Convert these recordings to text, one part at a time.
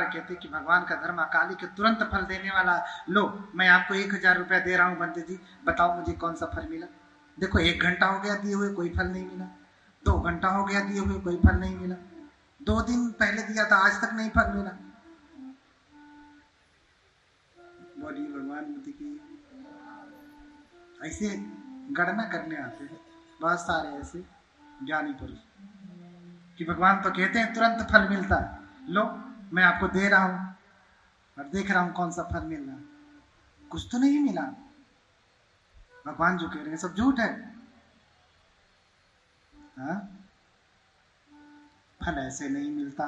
कहते कि भगवान का धर्म अकालिक तुरंत फल देने वाला। लो मैं आपको 1000 रुपया दे रहा हूँ बंदे जी, बताओ मुझे कौन सा फल मिला। देखो 1 घंटा हो गया दिए हुए, कोई फल नहीं मिला। 2 घंटा हो गया दिए हुए, कोई फल नहीं मिला। 2 दिन पहले दिया था, आज तक नहीं फल मिला। बोलिए भगवान बुद्ध की। ऐसे गणना करने आते हैं बहुत सारे ऐसे ज्ञानी पुरुष कि भगवान तो कहते हैं तुरंत फल मिलता है। लो मैं आपको दे रहा हूं और देख रहा हूं कौन सा फल मिल रहा है, कुछ तो नहीं मिला। भगवान जो कह रहे हैं सब झूठ है। हाँ? फल ऐसे नहीं मिलता।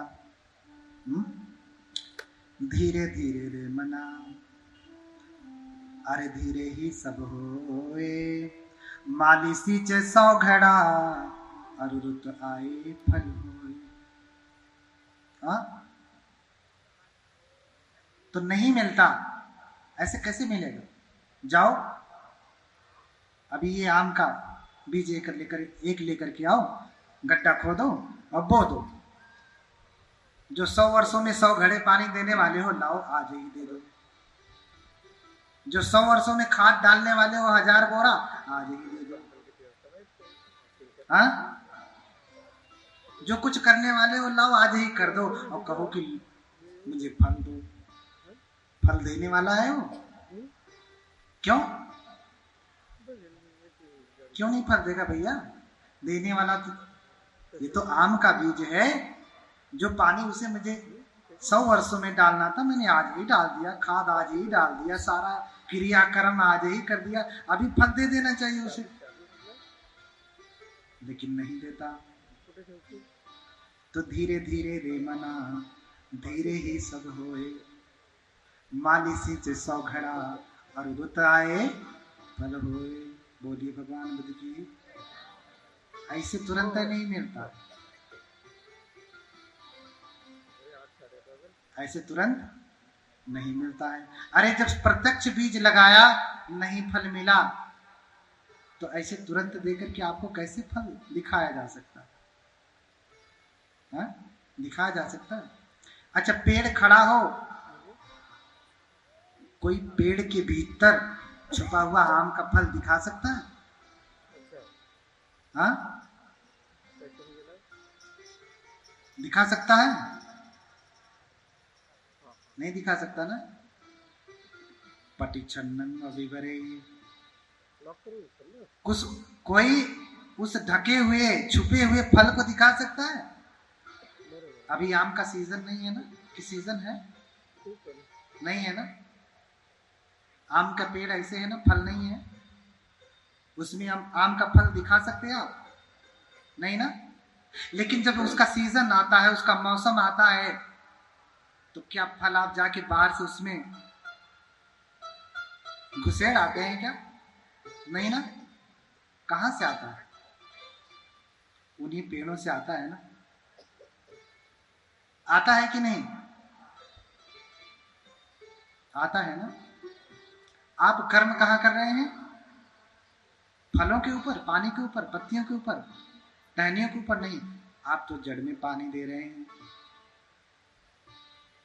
धीरे धीरे रे मना, अरे धीरे ही सब होए, माली सींचे 100 घड़ा, और रुत आए फल होए। हाँ? तो नहीं मिलता, ऐसे कैसे मिलेगा? जाओ अभी ये आम का बीज एक लेकर के आओ, गड्ढा खोदो और बो दो। जो 100 वर्षों में 100 घड़े पानी देने वाले हो, लाओ आज ही दे दो। जो 100 वर्षों में खाद डालने वाले हो 1000 बोरा, आज ही दे दो। हाँ? जो कुछ करने वाले हो लाओ आज ही कर दो और कहो कि मुझे फल दो। फल देने वाला है वो, क्यों क्यों नहीं फल देगा भैया? देने वाला तो, ये तो आम का बीज है जो पानी उसे मुझे 100 वर्षों में डालना था, मैंने आज ही डाल दिया, खाद आज ही डाल दिया, सारा क्रियाक्रम आज ही कर दिया, अभी फल दे देना चाहिए उसे, लेकिन नहीं देता। तो धीरे धीरे रे मना, धीरे ही सब होए, माली सींचे 100 घड़ा, और रुत आए फल होए। बोलिए भगवान बुद्ध की। ऐसे तुरंत नहीं मिलता, ऐसे तुरंत नहीं मिलता है। अरे जब प्रत्यक्ष बीज लगाया नहीं फल मिला, तो ऐसे तुरंत देकर के आपको कैसे फल दिखाया जा सकता है? दिखाया जा सकता है? अच्छा पेड़ खड़ा हो, कोई पेड़ के भीतर छुपा हुआ आम का फल दिखा सकता है? हाँ? दिखा सकता है? नहीं दिखा सकता ना। पटिछन्नन अविवरे, कुछ कोई उस ढके हुए छुपे हुए फल को दिखा सकता है? अभी आम का सीजन नहीं है ना, कि सीजन है? नहीं है ना। आम का पेड़ ऐसे है ना, फल नहीं है, उसमें हम आम का फल दिखा सकते हैं आप? नहीं ना। लेकिन जब उसका सीजन आता है, उसका मौसम आता है, तो क्या फल आप जाके बाहर से उसमें घुसेड़ आते हैं क्या? नहीं ना। कहां से आता है? उन्हीं पेड़ों से आता है ना। आता है कि नहीं? आता है ना। आप कर्म कहां कर रहे हैं? फलों के ऊपर, पानी के ऊपर, पत्तियों के ऊपर, टहनियों के ऊपर नहीं। आप तो जड़ में पानी दे रहे हैं,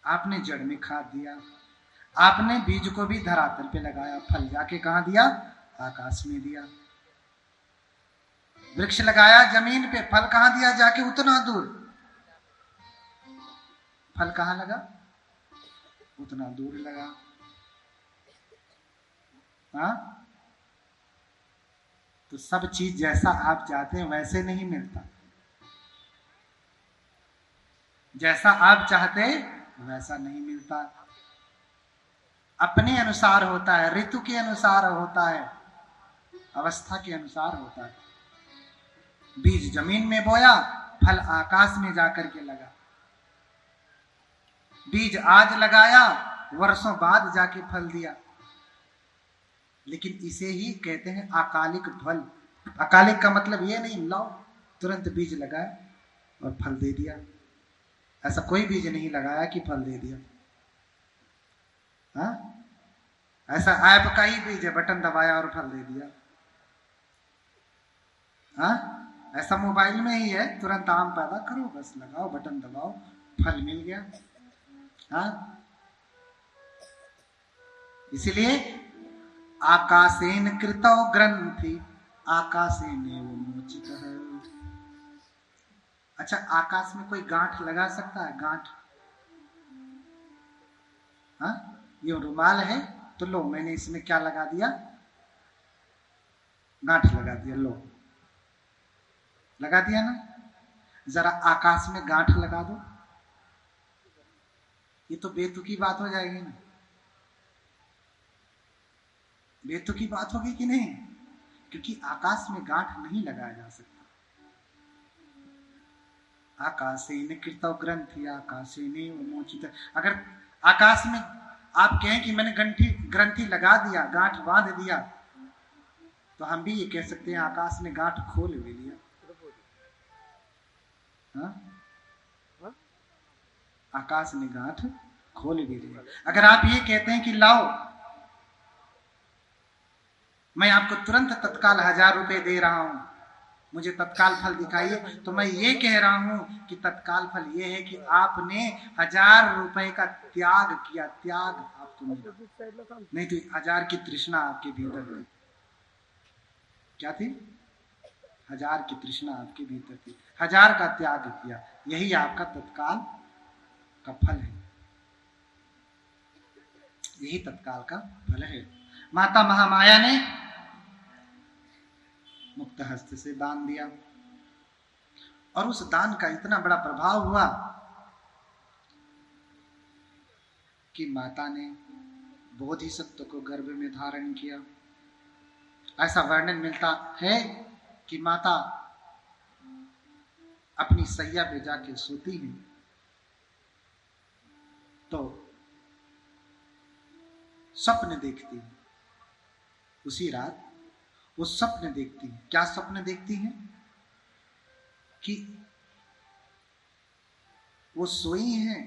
आपने जड़ में खाद दिया, आपने बीज को भी धरातल पे लगाया, फल जाके कहां दिया? आकाश में दिया। वृक्ष लगाया जमीन पे, फल कहां दिया? जाके उतना दूर। फल कहां लगा? उतना दूर लगा। हाँ? तो सब चीज जैसा आप चाहते हैं वैसे नहीं मिलता, जैसा आप चाहते वैसा नहीं मिलता। अपने अनुसार होता है, ऋतु के अनुसार होता है, अवस्था के अनुसार होता है। बीज जमीन में बोया, फल आकाश में जाकर के लगा। बीज आज लगाया, वर्षों बाद जाके फल दिया। लेकिन इसे ही कहते हैं अकालिक फल। अकालिक का मतलब ये नहीं लाओ तुरंत बीज लगाया और फल दे दिया। ऐसा कोई बीज नहीं लगाया कि फल दे दिया। हाँ? ऐसा ऐप का ही बीज है, बटन दबाया और फल दे दिया। हाँ? ऐसा मोबाइल में ही है, तुरंत आम पैदा करो, बस लगाओ, बटन दबाओ, फल मिल गया। हाँ, इसलिए आकाशेन कृतौ ग्रंथि आकाशेनेव मोचितः। अच्छा, आकाश में कोई गांठ लगा सकता है? गांठ? हाँ, ये रुमाल है तो लो मैंने इसमें क्या लगा दिया? गांठ लगा दिया, लो लगा दिया ना। जरा आकाश में गांठ लगा दो, ये तो बेतुकी बात हो जाएगी ना। बेतुकी बात होगी कि नहीं? क्योंकि आकाश में गांठ नहीं लगाया जा सकता। आकाशेन कृतौ ग्रंथि आकाशेनेव मोचितः। अगर आकाश में आप कहें कि मैंने ग्रंथि लगा दिया, गांठ बांध दिया, तो हम भी ये कह सकते हैं आकाश ने गांठ खोल भी लिया। हाँ? आकाश ने गांठ खोल भी लिया। अगर आप ये कहते हैं कि लाओ मैं आपको तुरंत तत्काल 1000 रुपए दे रहा हूं, मुझे तत्काल फल दिखाइए, तो मैं ये कह रहा हूं कि तत्काल फल ये है कि आपने 1000 रुपए का त्याग किया। त्याग आपको मिला, नहीं तो 1000 की तृष्णा आपके भीतर थी। क्या थी? 1000 की तृष्णा आपके भीतर थी, 1000 का त्याग किया, यही आपका तत्काल का फल है, यही तत्काल का फल है। माता महामाया ने मुक्त हस्त से दान दिया और उस दान का इतना बड़ा प्रभाव हुआ कि माता ने बोधिसत्व को गर्भ में धारण किया। ऐसा वर्णन मिलता है कि माता अपनी सैया पे जाके सोती है तो स्वप्न देखती है। उसी रात वो स्वप्न देखती है। क्या स्वप्न देखती है? कि वो सोई हैं,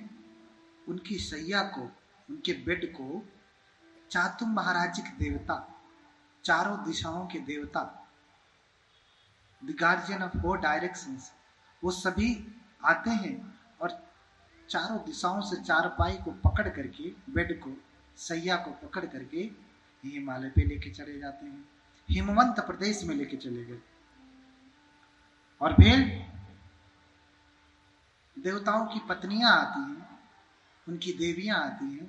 उनकी सैया को, उनके बेड को चातुम महाराजिक देवता, चारों दिशाओं के देवता, द गार्जियन ऑफ 4 डायरेक्शंस, वो सभी आते हैं और चारों दिशाओं से चारपाई को पकड़ करके, बेड को, सैया को पकड़ करके हिमालय पे लेके चले जाते हैं। हिमवंत प्रदेश में लेके चले गए और फिर देवताओं की पत्नियां आती हैं, उनकी देवियां आती हैं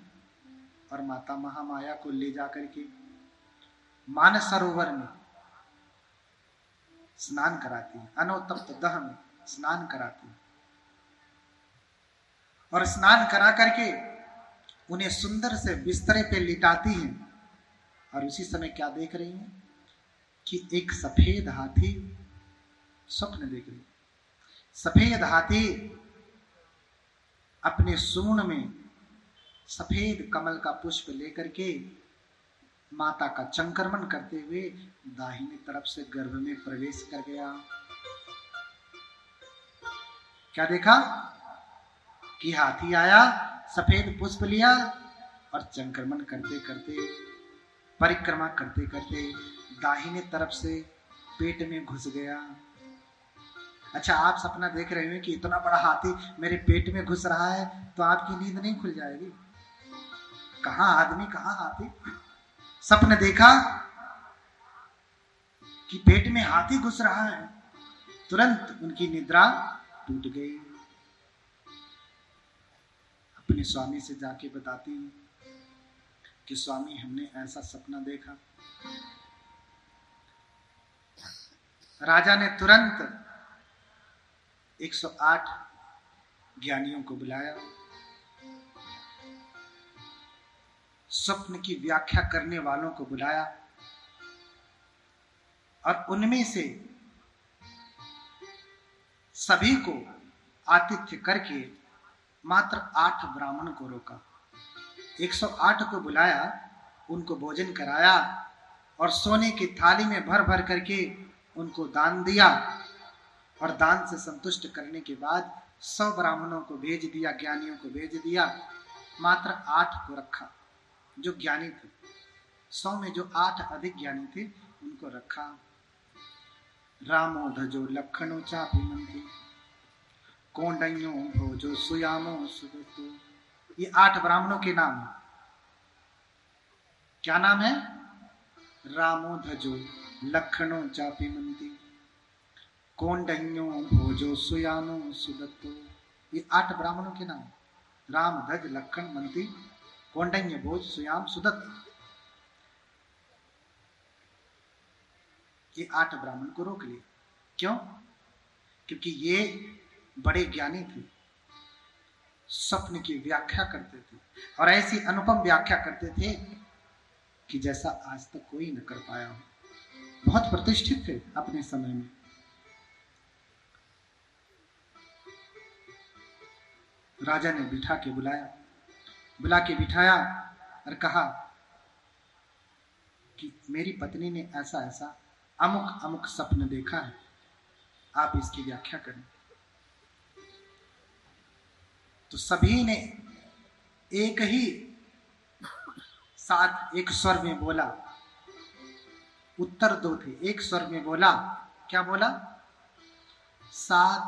और माता महामाया को ले जाकर के मानस सरोवर में स्नान कराती है, अनोतप्त दह में स्नान कराती है और स्नान करा करके उन्हें सुंदर से बिस्तरे पे लिटाती हैं। और उसी समय क्या देख रही हैं कि एक सफेद हाथी, स्वप्न देख रही, सफेद हाथी अपने सूंड में सफेद कमल का पुष्प लेकर के माता का चंक्रमण करते हुए दाहिनी तरफ से गर्भ में प्रवेश कर गया। क्या देखा कि हाथी आया, सफेद पुष्प लिया और चंक्रमण करते करते, परिक्रमा करते करते दाहिने तरफ से पेट में घुस गया। अच्छा, आप सपना देख रहे हो कि इतना बड़ा हाथी मेरे पेट में घुस रहा है, तो आपकी नींद नहीं खुल जाएगी? कहां आदमी कहां हाथी? सपने देखा कि पेट में हाथी घुस रहा है, तुरंत उनकी निद्रा टूट गई। अपने स्वामी से जाके बताती हैं कि स्वामी, हमने ऐसा सपना देखा। राजा ने तुरंत 108 ज्ञानियों को बुलाया, स्वप्न की व्याख्या करने वालों को बुलाया और उनमें से सभी को आतिथ्य करके मात्र 8 ब्राह्मण को रोका। 108 को बुलाया, उनको भोजन कराया और सोने की थाली में भर भर करके उनको दान दिया और दान से संतुष्ट करने के बाद 100 ब्राह्मणों को भेज दिया, ज्ञानियों को भेज दिया। मात्र 8 को रखा जो ज्ञानी थे। 100 में जो 8 अधिक ज्ञानी थे उनको रखा। रामो धजो लखनो चापि मंत्री, कोंडन्यो भोजो सुयामो सुदतो, ये 8 ब्राह्मणों के नाम है। क्या नाम है? रामो धजो लखनो चापिमंती, कौंडन्यो भोजो सुयानो सुदत्तो। ये 8 ब्राह्मणों के नाम, राम, धज, लखन, मंती, कौंडन्य, भोज, सुयाम, सुदत्त। ये 8 ब्राह्मण को रोक लिया। क्यों? क्योंकि ये बड़े ज्ञानी थे, स्वप्न की व्याख्या करते थे और ऐसी अनुपम व्याख्या करते थे कि जैसा आज तक कोई न कर पाया हो। बहुत प्रतिष्ठित थे अपने समय में। राजा ने बिठा के बुला के बिठाया और कहा कि मेरी पत्नी ने ऐसा ऐसा अमुक अमुक स्वप्न देखा है, आप इसकी व्याख्या करें। तो सभी ने एक ही साथ एक स्वर में बोला, उत्तर दो थे, एक स्वर में बोला। क्या बोला? 7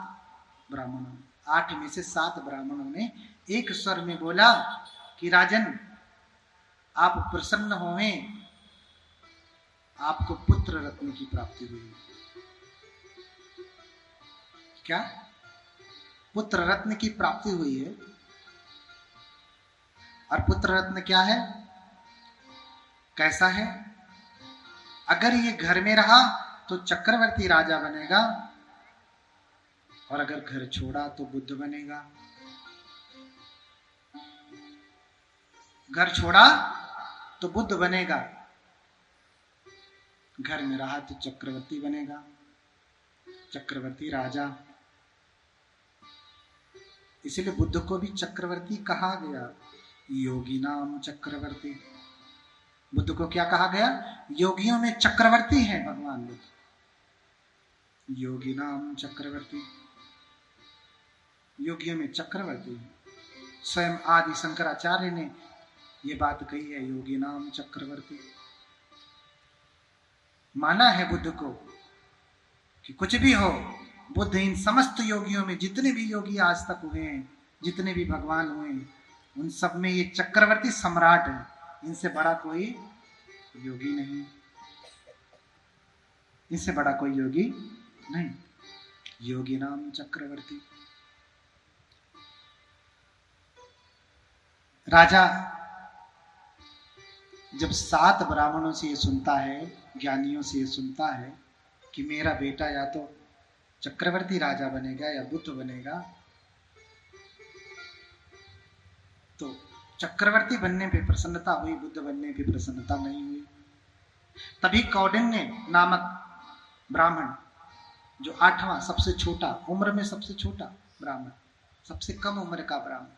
ब्राह्मणों, 8 में से 7 ब्राह्मणों ने एक स्वर में बोला कि राजन, आप प्रसन्न होवें, आपको पुत्र रत्न की प्राप्ति हुई। क्या? पुत्र रत्न की प्राप्ति हुई है। और पुत्र रत्न क्या है, कैसा है? अगर ये घर में रहा तो चक्रवर्ती राजा बनेगा, और अगर घर छोड़ा तो बुद्ध बनेगा। घर छोड़ा तो बुद्ध बनेगा, घर में रहा तो चक्रवर्ती बनेगा, चक्रवर्ती राजा। इसीलिए बुद्ध को भी चक्रवर्ती कहा गया, योगी नाम चक्रवर्ती। बुद्ध को क्या कहा गया? योगियों में चक्रवर्ती हैं भगवान बुद्ध, योगी नाम चक्रवर्ती। योगियों में चक्रवर्ती। स्वयं आदि शंकराचार्य ने ये बात कही है, योगी नाम चक्रवर्ती। माना है बुद्ध को कि कुछ भी हो, बुद्ध इन समस्त योगियों में, जितने भी योगी आज तक हुए हैं, जितने भी भगवान हुए हैं, उन सब में ये चक्रवर्ती सम्राट है। इनसे बड़ा कोई योगी नहीं, इनसे बड़ा कोई योगी नहीं। योगी नाम चक्रवर्ती। राजा जब 7 ब्राह्मणों से ये सुनता है, ज्ञानियों से ये सुनता है कि मेरा बेटा या तो चक्रवर्ती राजा बनेगा या बुद्ध बनेगा, तो चक्रवर्ती बनने पे प्रसन्नता हुई, बुद्ध बनने पे प्रसन्नता नहीं हुई। तभी कौंडिन्य नामक ब्राह्मण, जो 8वां सबसे छोटा, उम्र में सबसे छोटा ब्राह्मण, सबसे कम उम्र का ब्राह्मण।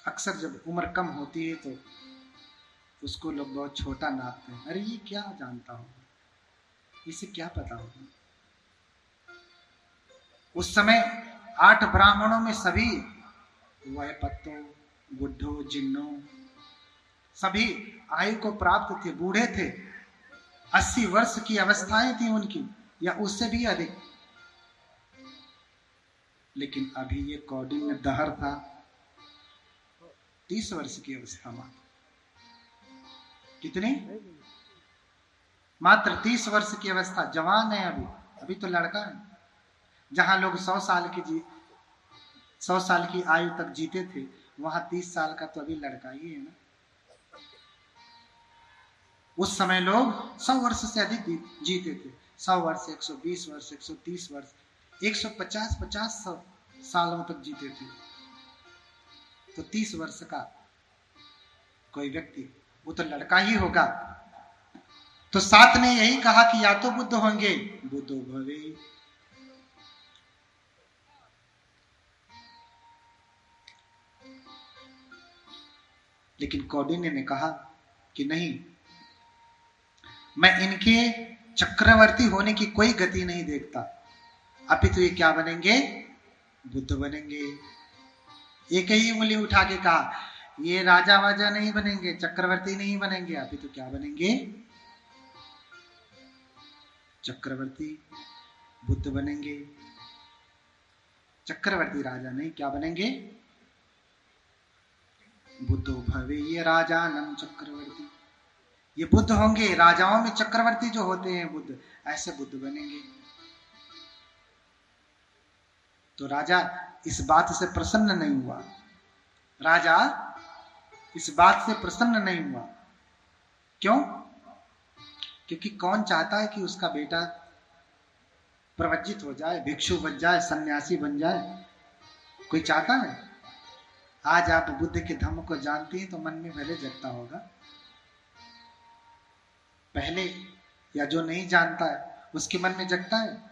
अक्सर जब उम्र कम होती है तो उसको लोग बहुत छोटा नापते हैं। अरे ये क्या जानता होगा, इसे क्या पता होगा। उस समय 8 ब्राह्मणों में सभी वयपत्तों, बुद्धों, जिन्नों, सभी आयु को प्राप्त थे, बूढ़े थे, 80 वर्ष की अवस्थाएं थी उनकी, या उससे भी अधिक। लेकिन अभी ये कौंडिन्य दहर था, 30 वर्ष की अवस्था मात्र। कितनी? मात्र 30 वर्ष की अवस्था, जवान है अभी तो लड़का है। जहां लोग 100 साल की आयु तक जीते थे, वहां 30 साल का तो अभी लड़का ही है ना। उस समय लोग 100 वर्ष से अधिक जीते थे, 100 वर्ष, 120 वर्ष, 130 वर्ष, 150 सालों तक जीते थे। तो 30 वर्ष का कोई व्यक्ति, वो तो लड़का ही होगा। तो 7 ने यही कहा कि या तो बुद्ध होंगे, बुद्धो भवे। लेकिन कौंडिन्य ने कहा कि नहीं, मैं इनके चक्रवर्ती होने की कोई गति नहीं देखता। अपितु ये क्या बनेंगे? बुद्ध बनेंगे। एक ही उंगली उठा के कहा, ये राजा वाजा नहीं बनेंगे, चक्रवर्ती नहीं बनेंगे, अपितु क्या बनेंगे? चक्रवर्ती, बुद्ध बनेंगे। चक्रवर्ती राजा नहीं, क्या बनेंगे? बुद्धो भवे ये राजानम चक्रवर्ती, ये बुद्ध होंगे, राजाओं में चक्रवर्ती जो होते हैं बुद्ध, ऐसे बुद्ध बनेंगे। तो राजा इस बात से प्रसन्न नहीं हुआ, राजा इस बात से प्रसन्न नहीं हुआ। क्यों? क्योंकि कौन चाहता है कि उसका बेटा प्रवज्जित हो जाए, भिक्षु बन जाए, सन्यासी बन जाए? कोई चाहता है? आज आप बुद्ध के धम्म को जानती हैं तो मन में भले जगता होगा, पहले या जो नहीं जानता है उसके मन में जगता है।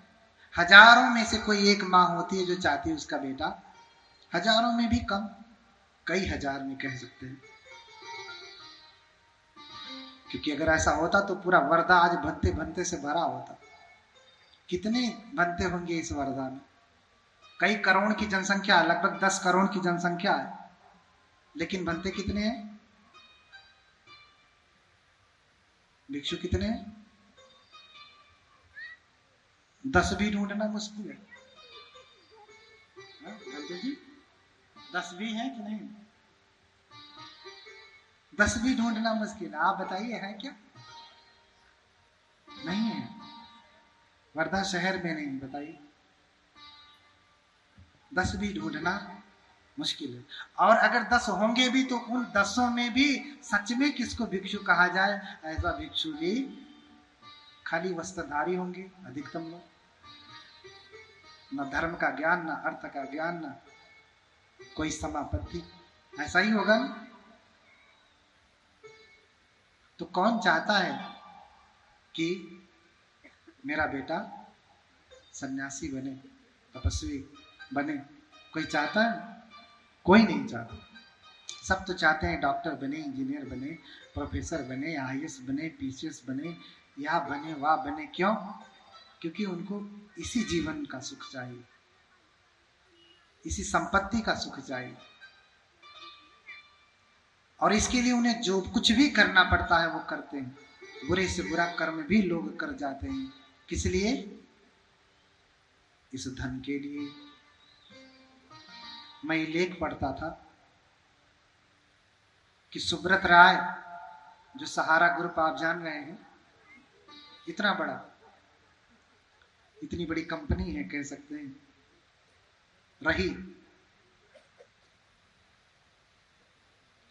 हजारों में से कोई एक माँ होती है जो चाहती है उसका बेटा, हजारों में भी कम, कई हजार में कह सकते हैं। क्योंकि अगर ऐसा होता तो पूरा वर्धा आज भंते भंते से भरा होता। कितने भंते होंगे इस वर्धा में? कई करोड़ की जनसंख्या, लगभग 10 करोड़ की जनसंख्या है, लेकिन भंते कितने हैं? भिक्षु कितने हैं? 10 भी ढूंढना मुश्किल है। भंते जी 10 भी है कि नहीं? 10 भी ढूंढना मुश्किल है। आप बताइए है क्या? नहीं है, वर्धा शहर में नहीं। बताइए, 10 भी ढूंढना मुश्किल है। और अगर 10 होंगे भी तो उन 10 में भी सच में किसको भिक्षु कहा जाए, ऐसा भिक्षु भी खाली वस्त्रधारी होंगे अधिकतम लोग। न धर्म का ज्ञान, न अर्थ का ज्ञान, न कोई समापत्ति, ऐसा ही होगा ना? तो कौन चाहता है कि मेरा बेटा सन्यासी बने, तपस्वी बने? कोई चाहता है? कोई नहीं चाहता। सब तो चाहते हैं डॉक्टर बने, इंजीनियर बने, प्रोफेसर बने, IAS बने, PCS बने, या बने वाह बने। क्यों? क्योंकि उनको इसी जीवन का सुख चाहिए, इसी संपत्ति का सुख चाहिए, और इसके लिए उन्हें जो कुछ भी करना पड़ता है वो करते हैं। बुरे से बुरा कर्म भी लोग कर जाते हैं। किस लिए? इस धन के लिए। मैं लेख पढ़ता था कि सुब्रत राय, जो सहारा ग्रुप आप जान रहे हैं, इतना बड़ा, इतनी बड़ी कंपनी है कह सकते हैं, रही।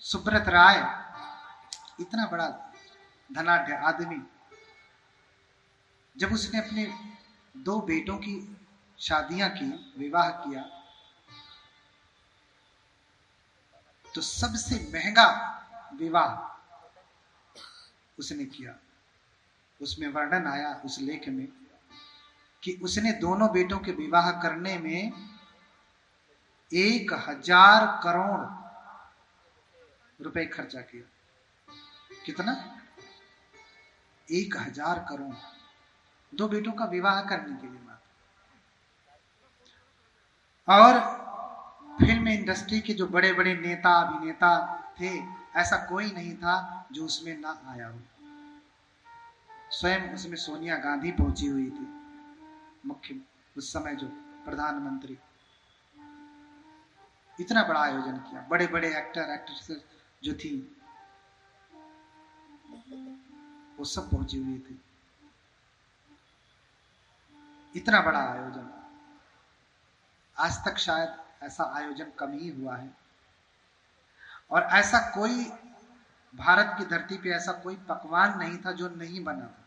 सुब्रत राय इतना बड़ा धनाढ्य आदमी, जब उसने अपने 2 बेटों की शादियां की, विवाह किया, तो सबसे महंगा विवाह उसने किया। उसमें वर्णन आया उस लेख में कि उसने दोनों बेटों के विवाह करने में 1000 करोड़ रुपए खर्चा किया। कितना? 1000 करोड़ 2 बेटों का विवाह करने के लिए मात्र। और फिल्म इंडस्ट्री के जो बड़े बड़े नेता अभिनेता थे, ऐसा कोई नहीं था जो उसमें ना आया हो। स्वयं उसमें सोनिया गांधी पहुंची हुई थी, मुख्य उस समय जो प्रधानमंत्री। इतना बड़ा आयोजन किया, बड़े बड़े एक्टर एक्ट्रेसेस जो थी वो सब पहुंची हुई थी। इतना बड़ा आयोजन, आज तक शायद ऐसा आयोजन कम ही हुआ है। और ऐसा कोई भारत की धरती पे ऐसा कोई पकवान नहीं था जो नहीं बना था,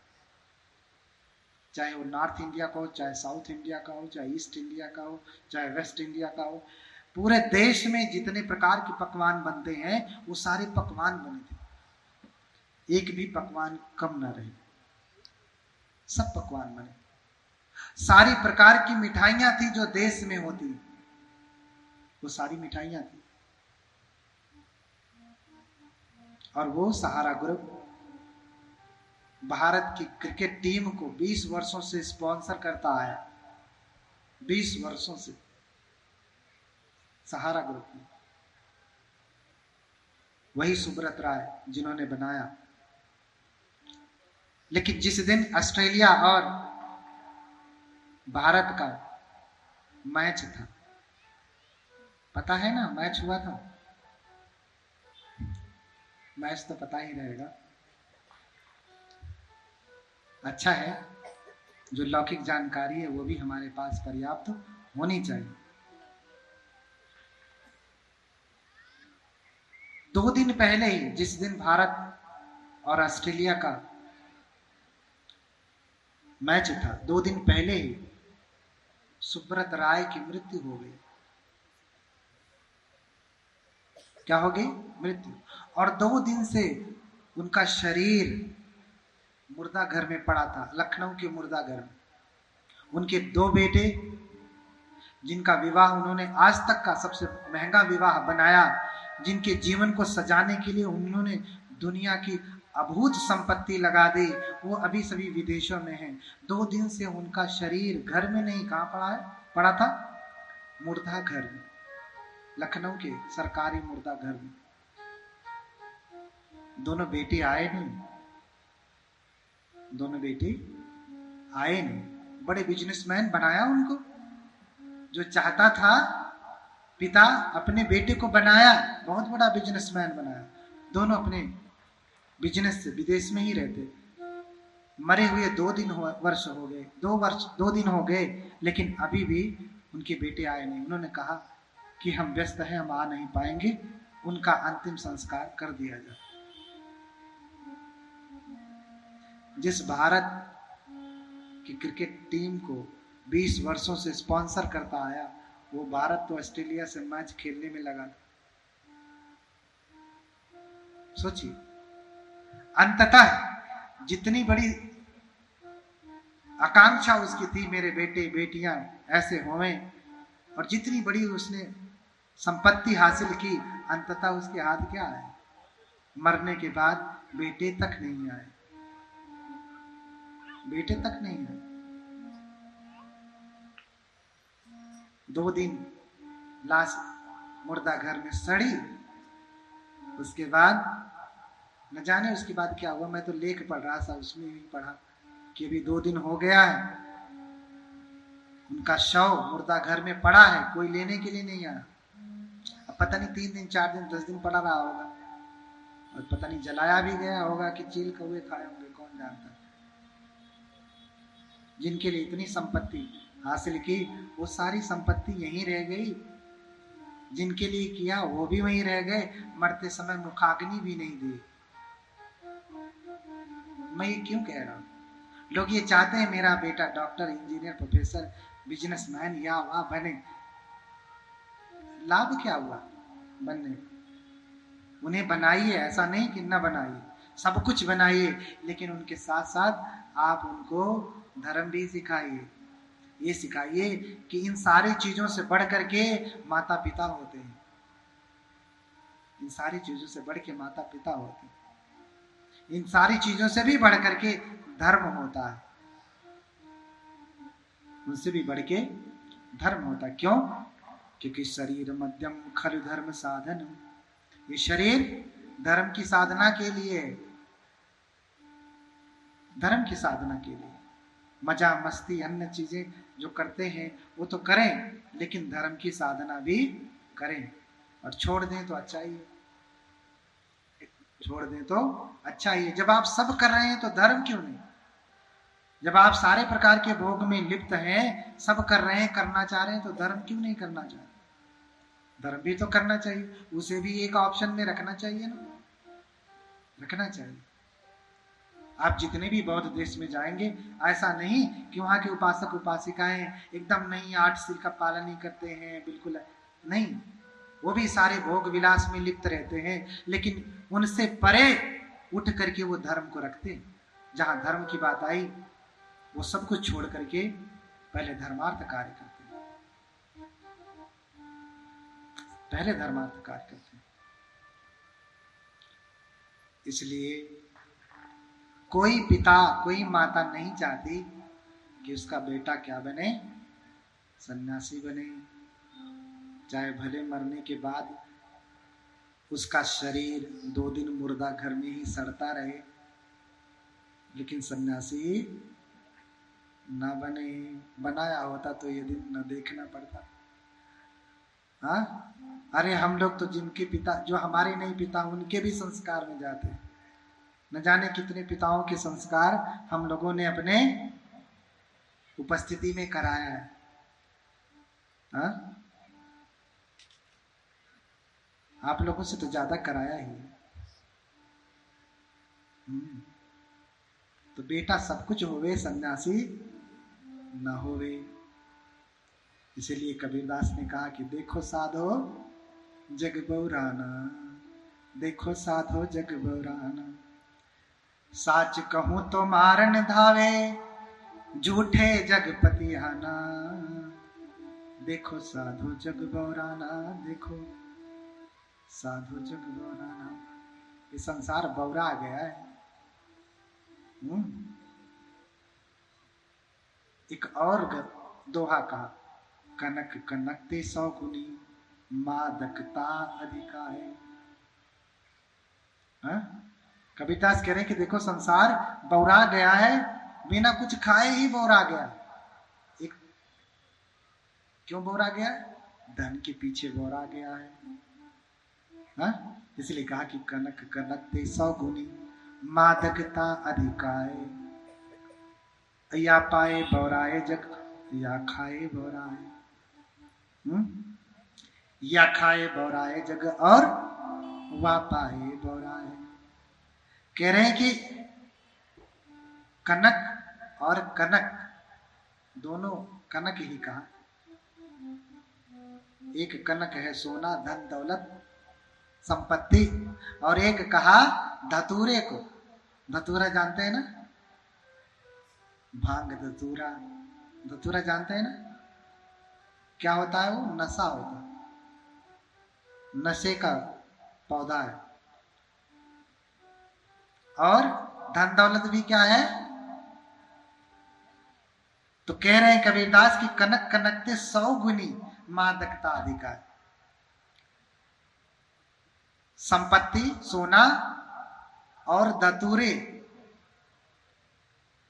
चाहे वो नॉर्थ इंडिया का हो, चाहे साउथ इंडिया का हो, चाहे ईस्ट इंडिया का हो, चाहे वेस्ट इंडिया का हो। पूरे देश में जितने प्रकार के पकवान बनते हैं वो सारे पकवान बने थे, एक भी पकवान कम ना रहे, सब पकवान बने। सारी प्रकार की मिठाइयां थी जो देश में होती, वो सारी मिठाइयां थी। और वो सहारा ग्रुप भारत की क्रिकेट टीम को 20 वर्षों से स्पॉन्सर करता आया, 20 वर्षों से सहारा ग्रुप में। वही सुब्रत राय जिन्होंने बनाया। लेकिन जिस दिन ऑस्ट्रेलिया और भारत का मैच था, पता है ना, मैच हुआ था, मैथ्स तो पता ही रहेगा। अच्छा है, जो लौकिक जानकारी है वो भी हमारे पास पर्याप्त होनी चाहिए। 2 दिन पहले ही, जिस दिन भारत और ऑस्ट्रेलिया का मैच था, 2 दिन पहले ही सुब्रत राय की मृत्यु हो गई। क्या हो गई? मृत्यु। और 2 दिन से उनका शरीर मुर्दा घर में पड़ा था, लखनऊ के मुर्दा घर में। उनके 2 बेटे, जिनका विवाह उन्होंने आज तक का सबसे महंगा विवाह बनाया, जिनके जीवन को सजाने के लिए उन्होंने दुनिया की अभूत संपत्ति लगा दी, वो अभी सभी विदेशों में हैं। 2 दिन से उनका शरीर घर में नहीं, कहां पड़ा है? पड़ा था मुर्दा घर में, लखनऊ के सरकारी मुर्दा घर में। दोनों बेटे आए नहीं, दोनों बेटे आए नहीं। बड़े बिजनेसमैन बनाया उनको, जो चाहता था पिता अपने बेटे को बनाया, बहुत बड़ा बिजनेसमैन बनाया। दोनों अपने बिजनेस से विदेश में ही रहते। मरे हुए 2 वर्ष हो गए, 2 दिन हो गए, लेकिन अभी भी उनके बेटे आए नहीं। उन्होंने कहा कि हम व्यस्त हैं, हम आ नहीं पाएंगे, उनका अंतिम संस्कार कर दिया जाए। जिस भारत की क्रिकेट टीम को 20 वर्षों से स्पॉन्सर करता आया, वो भारत तो ऑस्ट्रेलिया से मैच खेलने में लगा था। सोचिए, अंततः जितनी बड़ी आकांक्षा उसकी थी, मेरे बेटे बेटियां ऐसे होवें, और जितनी बड़ी उसने संपत्ति हासिल की, अंततः उसके हाथ क्या आए? मरने के बाद बेटे तक नहीं आए, बेटे तक नहीं आए। 2 दिन लाश मुर्दा घर में सड़ी। उसके बाद न जाने उसके बाद क्या हुआ। मैं तो लेख पढ़ रहा था, उसमें भी पढ़ा कि अभी 2 दिन हो गया है, उनका शव मुर्दा घर में पड़ा है, कोई लेने के लिए नहीं आया। अब पता नहीं 3 दिन 4 दिन 10 दिन पड़ा रहा होगा, और पता नहीं जलाया भी गया होगा कि चील कौवे खाए होंगे, कौन जानता। जिनके लिए इतनी संपत्ति हासिल की, वो सारी संपत्ति यहीं रह गई। जिनके लिए किया वो भी वहीं रह गए, मरते समय मुखाग्नि भी नहीं दी। मैं ये क्यों कह रहा हूं? लोग ये चाहते हैं मेरा बेटा डॉक्टर, इंजीनियर, प्रोफेसर, बिजनेसमैन या वह बने। लाभ क्या हुआ बनने? उन्हें बनाइए, ऐसा नहीं कि न बनाइए, सब कुछ बनाइए, लेकिन उनके साथ साथ आप उनको धर्म भी सिखाइए। ये सिखाइए कि इन सारी चीजों से बढ़ करके माता पिता होते हैं। इन सारी चीजों से बढ़ के माता पिता होते हैं। इन सारी चीजों से भी बढ़ करके धर्म होता है, उनसे भी बढ़ के धर्म होता है। क्यों? क्योंकि शरीर मध्यम खलु धर्म साधन। ये शरीर धर्म की साधना के लिए, धर्म की साधना के लिए। मजा मस्ती अन्य चीजें जो करते हैं वो तो करें, लेकिन धर्म की साधना भी करें। और छोड़ दें तो अच्छा ही है, छोड़ दें तो अच्छा ही है। जब आप सब कर रहे हैं तो धर्म क्यों नहीं? जब आप सारे प्रकार के भोग में लिप्त हैं, सब कर रहे हैं, करना चाह रहे हैं, तो धर्म क्यों नहीं करना चाह रहे? धर्म भी तो करना चाहिए, उसे भी एक ऑप्शन में रखना चाहिए ना, रखना चाहिए। आप जितने भी बौद्ध देश में जाएंगे, ऐसा नहीं कि वहां के उपासक उपासिकाएं एकदम नहीं 8 सील का पालन नहीं करते हैं, बिल्कुल नहीं। वो भी सारे भोग विलास में लिप्त रहते हैं, लेकिन उनसे परे उठ करके वो धर्म को रखते हैं। जहां धर्म की बात आई, वो सब कुछ छोड़ करके पहले धर्मार्थ कार्य करते हैं, पहले धर्मार्थ कार्य करते हैं। इसलिए कोई पिता कोई माता नहीं चाहती कि उसका बेटा क्या बने? सन्यासी बने। चाहे भले मरने के बाद उसका शरीर 2 दिन मुर्दा घर में ही सड़ता रहे, लेकिन सन्यासी ना बने। बनाया होता तो ये दिन न देखना पड़ता। हाँ, अरे हम लोग तो जिनके पिता, जो हमारे नहीं पिता, उनके भी संस्कार में जाते हैं। न जाने कितने पिताओं के संस्कार हम लोगों ने अपने उपस्थिति में कराया है। हा? आप लोगों से तो ज्यादा कराया ही। तो बेटा सब कुछ होवे, सन्यासी न होवे। इसीलिए कबीरदास ने कहा कि देखो साधो जग बौराना, देखो साधो जग बौराना। साच कहूं तो मारन धावे, झूठे जगपति हाना। देखो साधो जग बौराना, देखो साधो जग बौराना। ये संसार बौरा गया है। एक और दोहा कहा, कनक कनकते 100 गुनी, मादकता अधिका है। कबीरदास कह रहे हैं कि देखो संसार बौरा गया है, बिना कुछ खाए ही बौरा गया। एक क्यों बौरा गया? धन के पीछे बौरा गया है। इसलिए कहा कि कनक कनकते 100 गुनी, मादकता अधिकाए। या पाए बौराए जग, या खाए बौराए। या खाए बौराए जग, और वा पाए बौराए। कह रहे हैं कि कनक और कनक दोनों, कनक ही कहा। एक कनक है सोना, धन दौलत संपत्ति, और एक कहा धतूरे को। धतूरा जानते हैं ना? भांग धतूरा, धतूरा जानते हैं ना? क्या होता है वो? नशा होता है, नशे का पौधा है। और धन दौलत भी क्या है? तो कह रहे हैं कबीरदास की कनक कनकते 100 गुनी, मादकता अधिकार। संपत्ति सोना और धतूरे,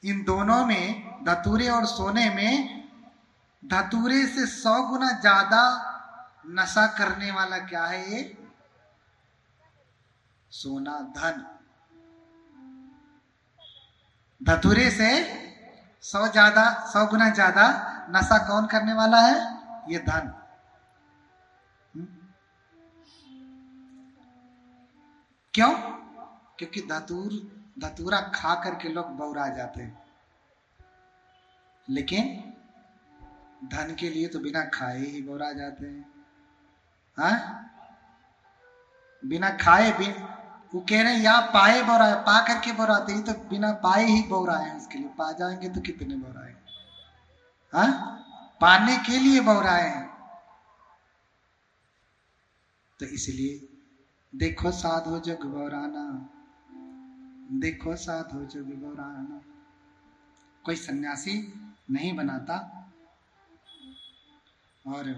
इन दोनों में, धतूरे और सोने में, धतूरे से 100 गुना ज्यादा नशा करने वाला क्या है? ये सोना, धन। धतूरे से 100 गुना ज्यादा नशा कौन करने वाला है? ये धन। क्यों? क्योंकि धतूरा खा करके लोग बौरा जाते हैं, लेकिन धन के लिए तो बिना खाए ही बौरा जाते हैं। बिना खाए भी वो कह रहे हैं, या पाए बौरा, पा करके बौराते ही, तो बिना पाए ही बौरा है। उसके लिए पा जाएंगे तो कितने बौराए। पाने के लिए बौराए हैं। तो इसलिए देखो साधो जग बौराना, देखो साधो जग बौराना। कोई सन्यासी नहीं बनाता, और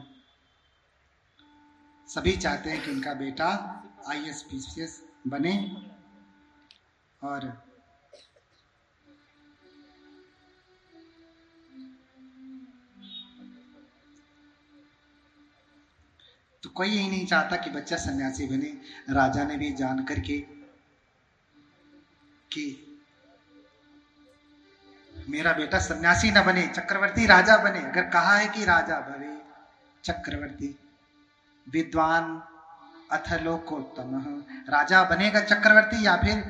सभी चाहते हैं कि उनका बेटा IAS PCS बने। और तो कोई यही नहीं चाहता कि बच्चा सन्यासी बने। राजा ने भी जान करके कि मेरा बेटा सन्यासी न बने, चक्रवर्ती राजा बने। अगर कहा है कि राजा भवे चक्रवर्ती, विद्वान अथ लोकोत्तम, राजा बनेगा चक्रवर्ती या फिर